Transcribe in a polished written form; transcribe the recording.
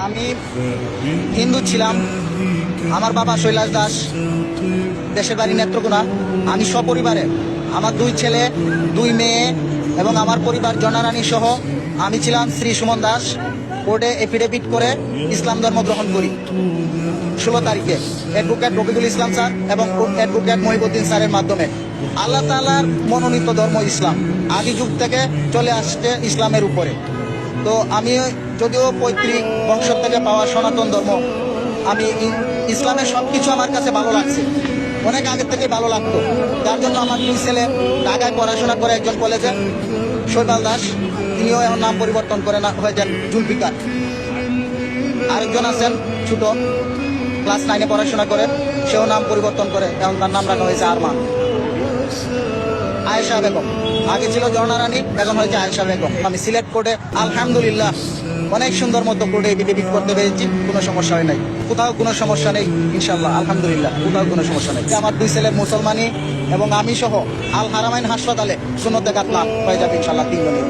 আমি হিন্দু ছিলাম। আমার বাবা শৈলাস দাস, দেশের বাড়ি নেত্রকোনা। আমি সপরিবারে, আমার 2 ছেলে 2 মেয়ে এবং আমার পরিবার জনারানী সহ আমি ছিলাম শ্রী সুমন দাস। কোর্টে এফিডেভিট করে ইসলাম ধর্ম গ্রহণ করি 16 তারিখে অ্যাডভোকেট রফিকুল ইসলাম স্যার এবং অ্যাডভোকেট মহিবুদ্দিন স্যারের মাধ্যমে। আল্লাহ তাআলার মনোনীত ধর্ম ইসলাম, আদি যুগ থেকে চলে আসছে ইসলামের উপরে। তো আমি যদিও পৈতৃক বংশ থেকে পাওয়া সনাতন ধর্ম, আমি ইসলামের সব কিছু আমার কাছে ভালো লাগছে, অনেক আগের থেকে ভালো লাগতো। যার জন্য আমার 2 ছেলে ঢাকায় পড়াশোনা করে, একজন কলেজে শৈবাল দাস, তিনিও এখন নাম পরিবর্তন করে হয়ে যান জুলফিকার। আরেকজন আছেন ছোট, ক্লাস 9-এ পড়াশোনা করে, সেও নাম পরিবর্তন করে, এখন তার নাম রাখা হয়েছে আরমান। আয়েশা বেগম, আগে ছিল ঝর্ণা রানী, এখন হয়েছে আয়েশা বেগম। আমি সিলেক্ট কোর্টে আলহামদুলিল্লাহ অনেক সুন্দর মতো কোর্টে এফিডেভিট করতে পেরেছি, কোনো সমস্যা হয় নাই, কোথাও কোনো সমস্যা নেই ইনশাল্লাহ, আলহামদুলিল্লাহ কোথাও কোনো সমস্যা নেই। আমার 2 ছেলের মুসলমানি এবং আমি সহ আল হারামাইন হাসপাতালে সুন্নতে কাতলা হয়ে যাবে ইনশাল্লাহ 3 জনের।